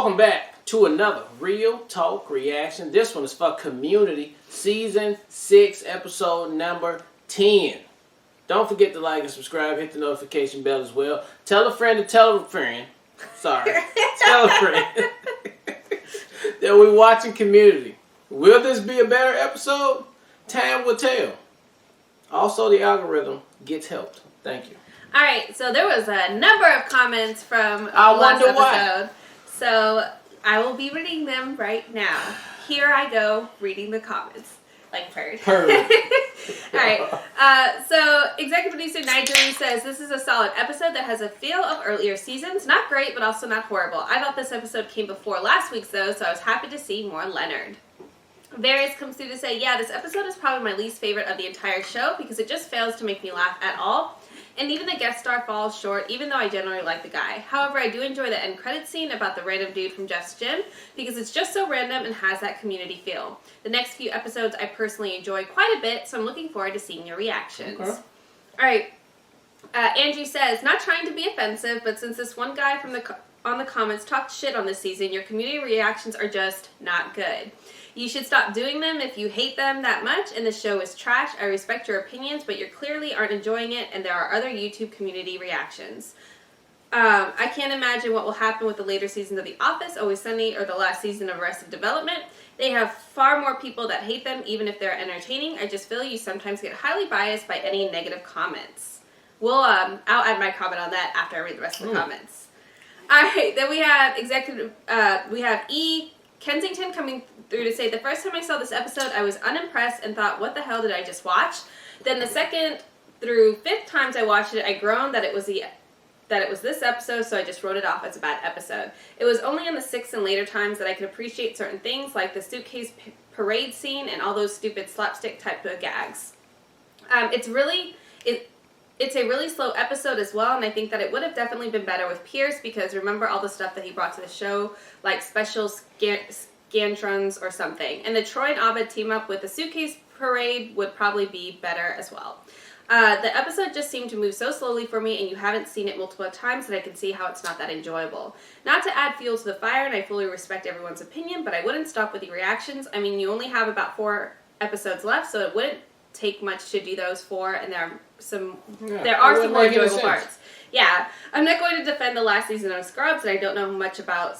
Welcome back to another Real Talk Reaction. This one is for Community, Season 6, Episode number 10. Don't forget to like and subscribe. Hit the notification bell as well. Tell a friend to tell a friend. Sorry. Tell a friend that we're watching Community. Will this be a better episode? Time will tell. Also, the algorithm gets helped. Thank you. All right, so there was a number of comments from last episode. Why. So I will be reading them right now. Here I go, reading the comments. Like purred. All right. So executive producer Nigel says, this is a solid episode that has a feel of earlier seasons. Not great, but also not horrible. I thought this episode came before last week's, though, so I was happy to see more Leonard. Various comes through to say, yeah, this episode is probably my least favorite of the entire show because it just fails to make me laugh at all. And even the guest star falls short, even though I generally like the guy. However, I do enjoy the end credits scene about the random dude from Just Jim because it's just so random and has that community feel. The next few episodes I personally enjoy quite a bit, so I'm looking forward to seeing your reactions. Okay. All right. Angie says, not trying to be offensive, but since this one guy from on the comments talked shit on this season, your community reactions are just not good. You should stop doing them if you hate them that much, and the show is trash. I respect your opinions, but you clearly aren't enjoying it, and there are other YouTube community reactions. I can't imagine what will happen with the later seasons of The Office, Always Sunny, or the last season of Arrested Development. They have far more people that hate them, even if they're entertaining. I just feel you sometimes get highly biased by any negative comments. I'll add my comment on that after I read the rest of the comments. All right, then we have E. Kensington coming through to say, the first time I saw this episode, I was unimpressed and thought, what the hell did I just watch? Then the second through fifth times I watched it, I groaned that it was this episode, so I just wrote it off as a bad episode. It was only in the sixth and later times that I could appreciate certain things, like the suitcase parade scene and all those stupid slapstick type of gags. It's a really slow episode as well, and I think that it would have definitely been better with Pierce because remember all the stuff that he brought to the show, like special scantrons or something. And the Troy and Abed team up with the suitcase parade would probably be better as well. The episode just seemed to move so slowly for me, and you haven't seen it multiple times that I can see how it's not that enjoyable. Not to add fuel to the fire, and I fully respect everyone's opinion, but I wouldn't stop with the reactions. I mean, you only have about 4 episodes left, so it wouldn't take much to do those 4, and there are some more enjoyable parts. Yeah, I'm not going to defend the last season of Scrubs, and I don't know much about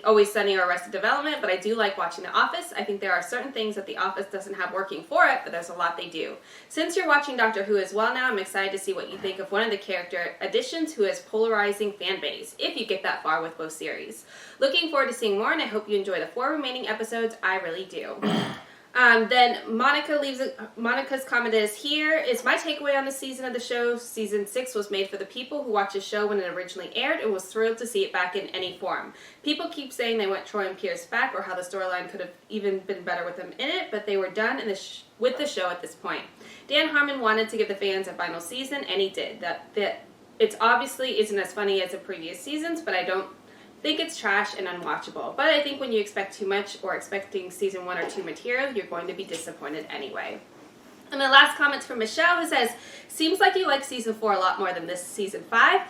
Always Sunny or Arrested Development, but I do like watching The Office. I think there are certain things that The Office doesn't have working for it, but there's a lot they do. Since you're watching Doctor Who as well now, I'm excited to see what you think of one of the character additions who has polarizing fan base, if you get that far with both series. Looking forward to seeing more, and I hope you enjoy the 4 remaining episodes. I really do. Then Monica's comment is, here is my takeaway on the season of the show. Season 6 was made for the people who watched the show when it originally aired and was thrilled to see it back in any form. People keep saying they want Troy and Pierce back or how the storyline could have even been better with them in it, but they were done with the show at this point. Dan Harmon wanted to give the fans a final season, and he did. That it obviously isn't as funny as the previous seasons, but I don't think it's trash and unwatchable. But I think when you expect too much or expecting season 1 or 2 material, you're going to be disappointed anyway. And the last comment's from Michelle, who says, seems like you like season 4 a lot more than this season 5,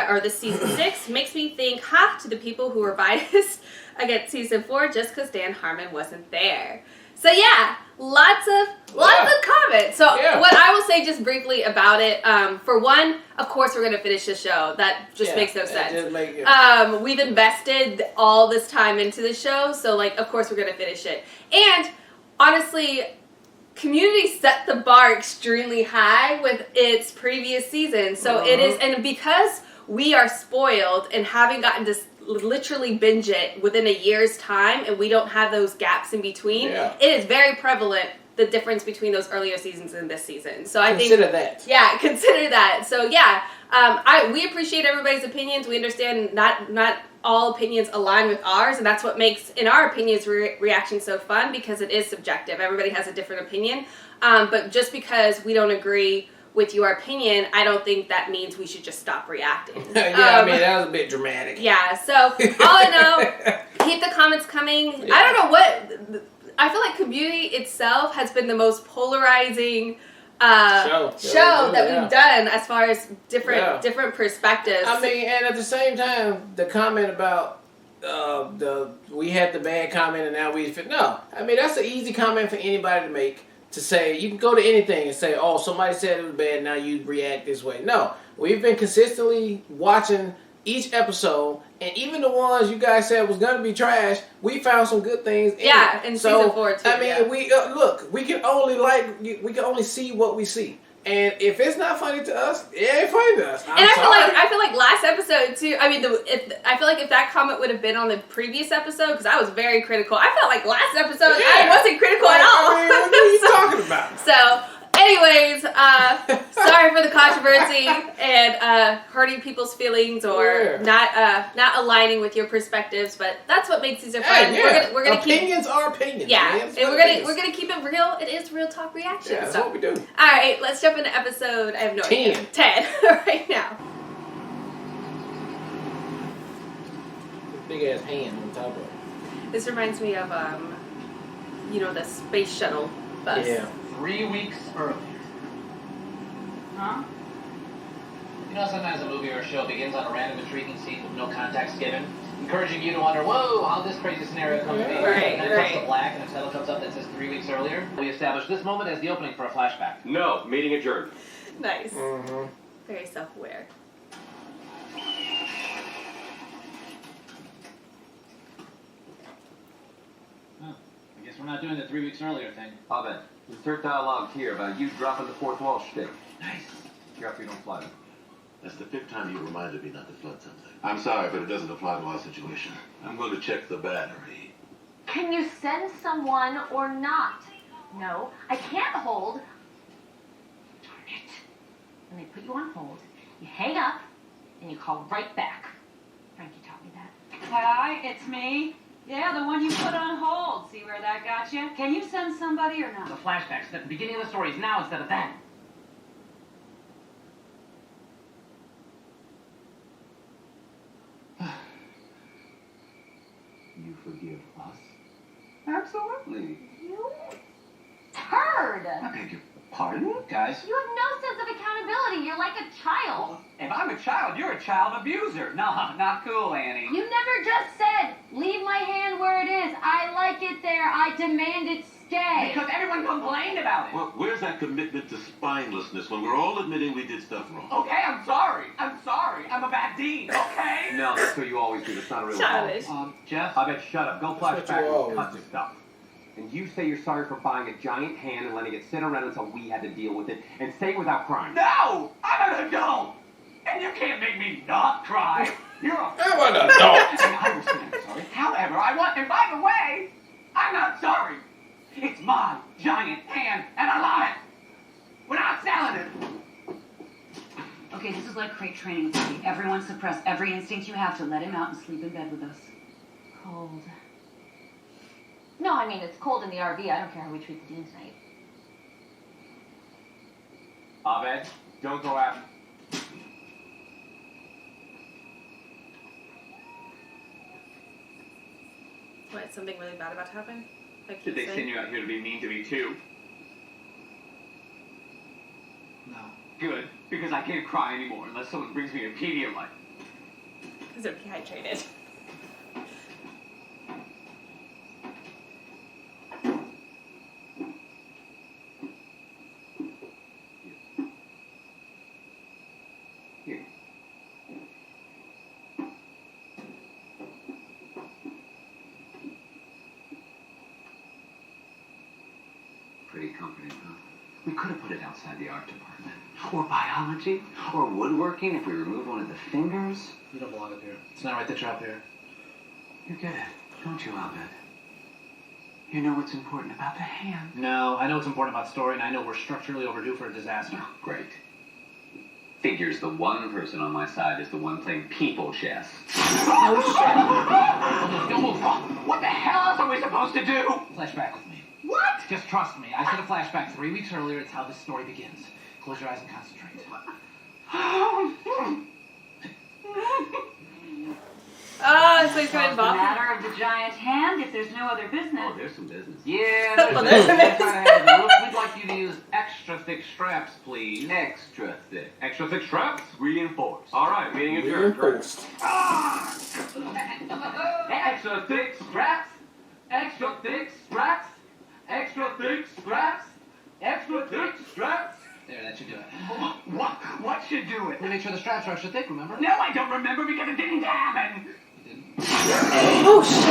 or this season 6. Makes me think, to the people who were biased against season 4 just because Dan Harmon wasn't there. So yeah, lots of comments. So what I will say just briefly about it, for one, of course we're going to finish the show. That just makes no sense. We've invested all this time into the show, so of course we're going to finish it. And honestly, Community set the bar extremely high with its previous season. So it is, and because we are spoiled and haven't gotten to literally binge it within a year's time, and we don't have those gaps in between, it is very prevalent, the difference between those earlier seasons and this season. So I think consider that. So we appreciate everybody's opinions. We understand not all opinions align with ours, and that's what makes, in our opinions, reaction so fun, because it is subjective. Everybody has a different opinion, but just because we don't agree with your opinion, I don't think that means we should just stop reacting. I mean, that was a bit dramatic. Yeah, so all in all, keep the comments coming. I don't know what, I feel like Community itself has been the most polarizing show that we've done as far as different perspectives. I mean, and at the same time, the comment about we had the bad comment and now we no. I mean that's an easy comment for anybody to make. To say you can go to anything and say, oh, somebody said it was bad. Now you react this way. No, we've been consistently watching each episode, and even the ones you guys said was gonna be trash, we found some good things. In season 4 too. I mean, we look. We can only see what we see. And if it's not funny to us, it ain't funny to us. I feel like last episode too. I mean, I feel like if that comment would have been on the previous episode, because I was very critical. I felt like last episode I wasn't critical at all. I mean, what are you talking about? So, anyways, sorry for the controversy and hurting people's feelings or not aligning with your perspectives, but that's what makes these fun. We're gonna opinions are opinions. Yeah, man. and we're gonna keep it real. It is real talk reaction. Yeah, that's what we do. All right, let's jump into episode. I have no idea. 10 right now. Big ass hand on top of it. This reminds me of the space shuttle bus. Yeah. 3 weeks earlier. Huh? You know, sometimes a movie or a show begins on a random intriguing scene with no context given, encouraging you to wonder, whoa, how this crazy scenario come to be. Right, and then it comes to black and a title comes up that says 3 weeks earlier. We establish this moment as the opening for a flashback. No, meeting adjourned. Nice. Mm-hmm. Very self-aware. I guess we're not doing the 3 weeks earlier thing. Abed, insert dialogue here about you dropping the fourth wall shtick. Nice. Careful you don't fly it. That's the 5th time you reminded me not to flood something. I'm sorry, but it doesn't apply to our situation. I'm going to check the battery. Can you send someone or not? No, I can't hold. Darn it. When they put you on hold, you hang up and you call right back. Frankie taught me that. Hi, it's me. Yeah, the one you put on hold. See where that got you? Can you send somebody or not? The flashbacks at the beginning of the story is now instead of then. You forgive us? Absolutely. You turd. I beg your pardon? Guys. You have no sense of accountability. You're like a child. If I'm a child, you're a child abuser. No, not cool, Annie. You never just said, leave my hand where it is. I like it there. I demand it stay. Because everyone complained about it. Well, where's that commitment to spinelessness when we're all admitting we did stuff wrong? Okay, I'm sorry. I'm a bad dean, okay? No, that's what you always do. That's not a real Childish. Jeff? Abed, shut up. Go That's what flashback you and always cut do. the stuff. And you say you're sorry for buying a giant hand and letting it sit around until we had to deal with it and say without crying. No! I'm an adult! And you can't make me not cry. You're a... I'm an adult. And I was saying sorry. However, I want... And by the way, I'm not sorry. It's my giant hand, and I love it. We're not selling it. Okay, this is like crate training. Everyone suppress every instinct you have to let him out and sleep in bed with us. Cold. No, I mean, it's cold in the RV. I don't care how we treat the dean tonight. Abed, don't go after. What, something really bad about to happen? Like Did they say? send you out here to be mean to me, too? No. Good, because I can't cry anymore unless someone brings me a Pedialyte. Because they're dehydrated. Here. Pretty comforting, huh? We could have put it outside the art department. Or biology. Or woodworking if we removed one of the fingers. You don't belong up here. It's not right that you're up here. You get it, don't you, Abed? You know what's important about the hand. No, I know what's important about the story, and I know we're structurally overdue for a disaster. Oh, great. Figures the one person on my side is the one playing people chess. Oh, shit! Don't move. What the hell else are we supposed to do? Flashback with me. What? Just trust me. I said a flashback 3 weeks earlier. It's how this story begins. Close your eyes and concentrate. Oh, so he's Solve going the Bob. matter of the giant hand if there's no other business. Oh, there's some business. Yeah, Well, there's there's- We'd like you to use extra extra thick straps, please. Extra thick. Extra thick straps? Reinforced. All right, meeting adjourned. Reinforced. Extra thick straps. Extra thick straps. Extra thick straps. Extra thick straps. There, that should do it. What should do it? We make sure the straps are extra thick, remember? No, I don't remember because it didn't happen. You didn't? Oh shit!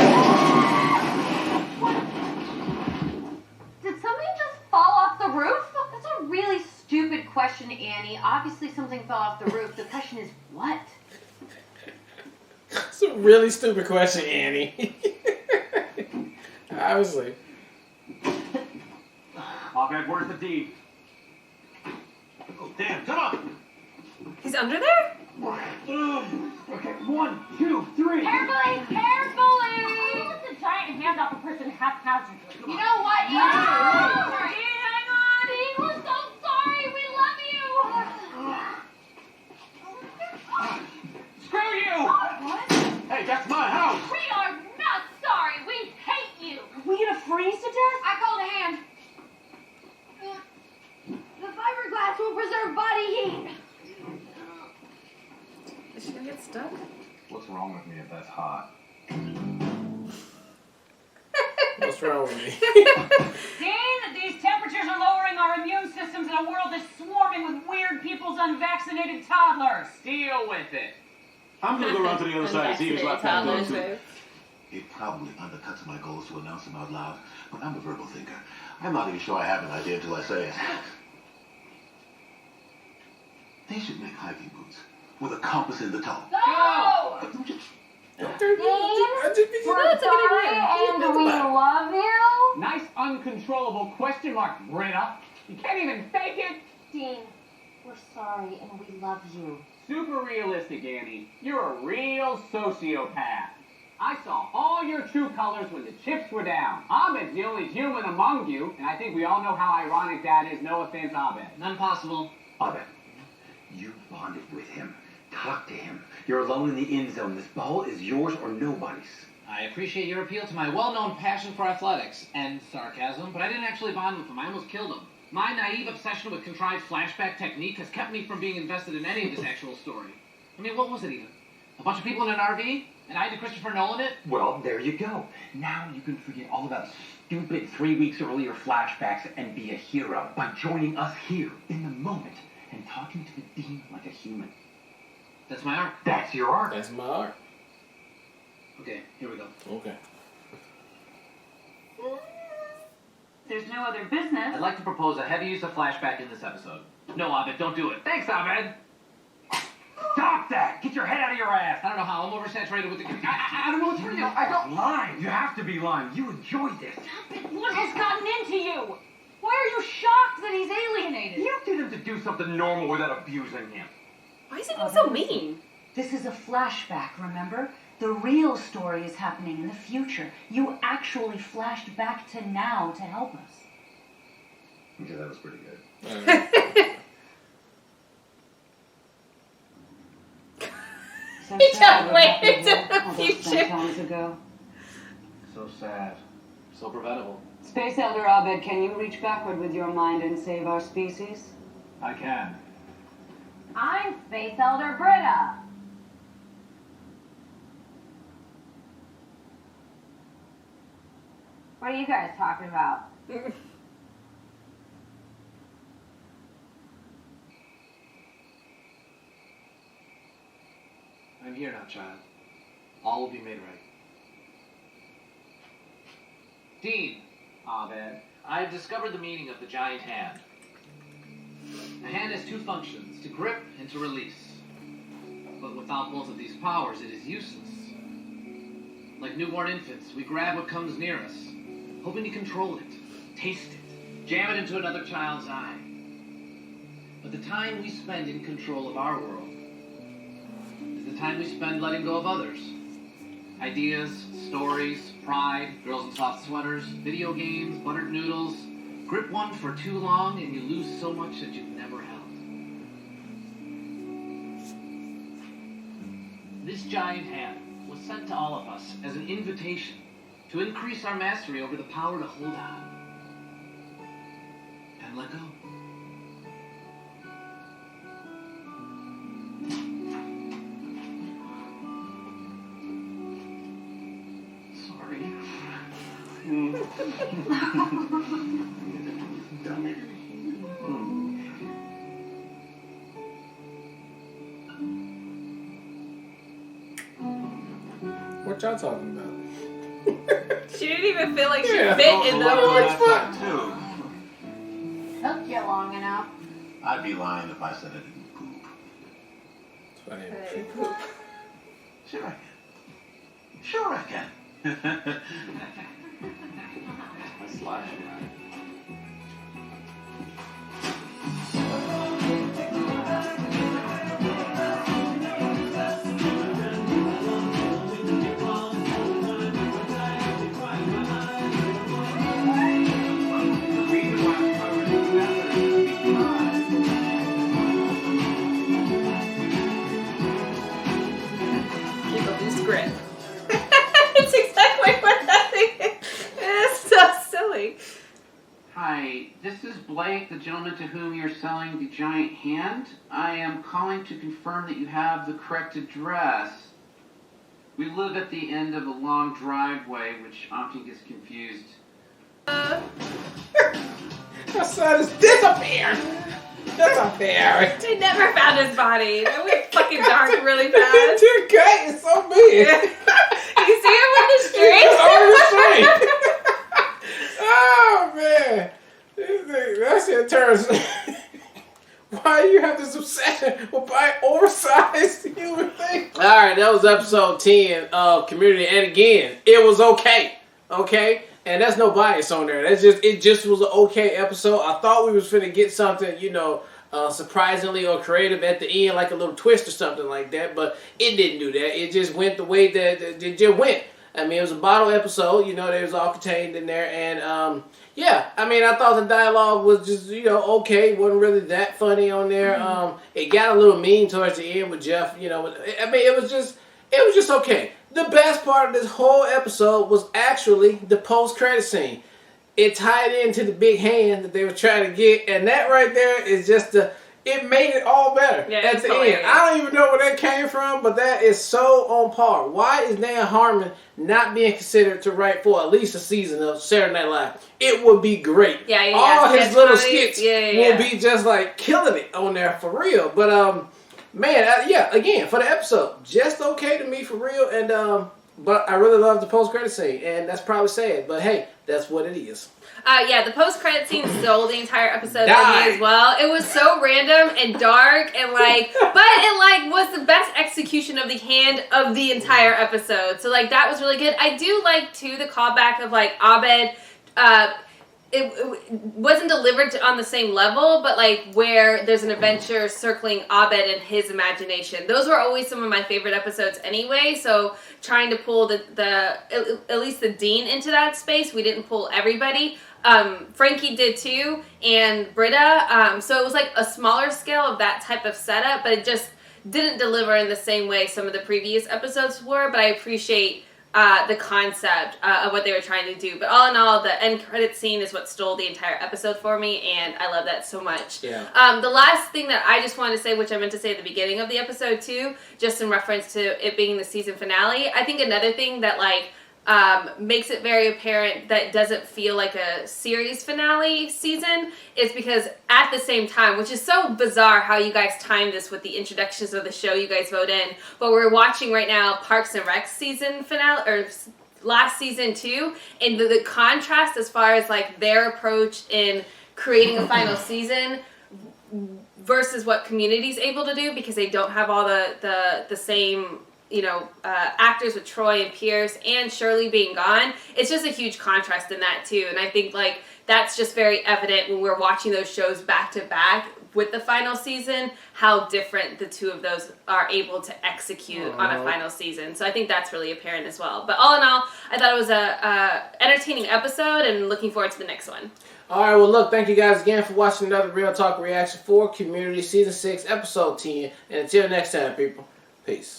Did somebody just fall off the roof? That's a really stupid question, Annie. Obviously something fell off the roof. The question is, what? It's a really stupid question, Annie. Obviously. Abed, where's the deed? Oh, damn, come on! He's under there? Okay, 1, 2, 3. Carefully! Carefully! Who let the giant hand off a person haphazardly? You know what? Dean, hang on! Dean, we're so sorry! We love you! Screw you! What? Hey, that's my house! We are not sorry! We hate you! Are we gonna freeze to death? I called a hand. The fiberglass will preserve body heat! Is she gonna get stuck? What's wrong with me if that's hot? What's wrong with me? Dean, these temperatures are lowering our immune systems in a world that's swarming with weird people's unvaccinated toddlers. Deal with it. I'm gonna go around to the other side and see who's left hand Toddlers, too. babe. It probably undercuts my goals to announce them out loud, but I'm a verbal thinker. I'm not even sure I have an idea until I say it. They should make hiking boots with a compass in the toe. No! And we love you? Nice uncontrollable question mark, Britta. You can't even fake it. Dean, we're sorry and we love you. Super realistic, Annie. You're a real sociopath. I saw all your true colors when the chips were down. Abed's the only human among you, and I think we all know how ironic that is. No offense, Abed. None possible. Abed, you bonded with him. Talk to him. You're alone in the end zone. This ball is yours or nobody's. I appreciate your appeal to my well-known passion for athletics and sarcasm, but I didn't actually bond with him. I almost killed him. My naive obsession with contrived flashback technique has kept me from being invested in any of this actual story. I mean, what was it even? A bunch of people in an RV? And I had to Christopher Nolan it? Well, there you go. Now you can forget all about stupid 3 weeks earlier flashbacks and be a hero by joining us here in the moment and talking to the Dean like a human. That's my arc. That's your arc. That's my art. Okay, here we go. Okay. There's no other business. I'd like to propose a heavy use of flashback in this episode. No, Abed, don't do it. Thanks, Abed. Stop that! Get your head out of your ass! I don't know how. I'm oversaturated with the... I don't know what's real. I don't... Lying! You have to be lying. You enjoy this. What has gotten into you? Why are you shocked that he's alienated? You did him to do something normal without abusing him. Why is he being so mean? This is a flashback, remember? The real story is happening in the future. You actually flashed back to now to help us. Okay, that was pretty good. He jumped way into the future. Times ago. So sad. So preventable. Space Elder Abed, can you reach backward with your mind and save our species? I can. I'm Space Elder Britta. What are you guys talking about? I'm here now, child. All will be made right. Dean, Abed. I have discovered the meaning of the giant hand. A hand has two functions, to grip and to release. But without both of these powers, it is useless. Like newborn infants, we grab what comes near us, hoping to control it, taste it, jam it into another child's eye. But the time we spend in control of our world is the time we spend letting go of others. Ideas, stories, pride, girls in soft sweaters, video games, buttered noodles. Grip one for too long and you lose so much that you've never held. This giant hand was sent to all of us as an invitation to increase our mastery over the power to hold on and let go. What y'all talking about? She didn't even feel like she Yeah. fit in those. too. Took you long enough. I'd be lying if I said I didn't poop. Sure I can. Sure I can. My slash. Keep up your script. It's exactly what that thing is. It's so silly. Hi, this is Blake, the gentleman to whom you're selling the giant hand. I am calling to confirm that you have the correct address. We live at the end of a long driveway, which often gets confused. My son is disappeared. Disappeared. They never found his body. That went fucking dark really fast. Okay, it's so big. You see him in the street? Oh man, that shit turns. Why do you have this obsession with buying oversized human things? All right, that was episode 10 of Community, and again, it was okay. Okay. And that's no bias on there. It just was an okay episode. I thought we was finna get something, surprisingly or creative at the end, like a little twist or something like that. But it didn't do that. It just went the way that it just went. I mean, it was a bottle episode. They was all contained in there. And, I thought the dialogue was just, okay. It wasn't really that funny on there. It got a little mean towards the end with Jeff, it was just okay. The best part of this whole episode was actually the post-credit scene. It tied into the big hand that they were trying to get, and that right there is just it made it all better at the end. I don't even know where that came from, but that is so on par. Why is Dan Harmon not being considered to write for at least a season of Saturday Night Live? It would be great. All his little skits will be just like killing it on there for real. But again, for the episode, just okay to me for real, and but I really love the post-credit scene, and that's probably sad, but hey, that's what it is. The post-credit scene stole the entire episode for me as well. It was so random and dark, and but it was the best execution of the hand of the entire episode. So that was really good. I do like too the callback of Abed. It wasn't delivered on the same level, but where there's an adventure circling Abed and his imagination. Those were always some of my favorite episodes anyway, so trying to pull at least the Dean into that space. We didn't pull everybody. Frankie did too, and Britta. So it was a smaller scale of that type of setup, but it just didn't deliver in the same way some of the previous episodes were, but I appreciate the concept of what they were trying to do. But all in all, the end credit scene is what stole the entire episode for me, and I love that so much. Yeah. The last thing that I just wanted to say, which I meant to say at the beginning of the episode too, just in reference to it being the season finale, I think another thing that makes it very apparent that doesn't feel like a series finale season is because at the same time, which is so bizarre how you guys timed this with the introductions of the show you guys vote in, but we're watching right now Parks and Rec season finale, or last season too, and the contrast as far as their approach in creating a final season versus what Community's able to do, because they don't have all the same actors with Troy and Pierce and Shirley being gone. It's just a huge contrast in that too, and I think that's just very evident when we're watching those shows back to back with the final season, how different the two of those are able to execute on a final season. So I think that's really apparent as well. But all in all, I thought it was a entertaining episode, and looking forward to the next one. All right, well, look, thank you guys again for watching another Real Talk Reaction for Community Season 6, Episode 10. And until next time, people, peace.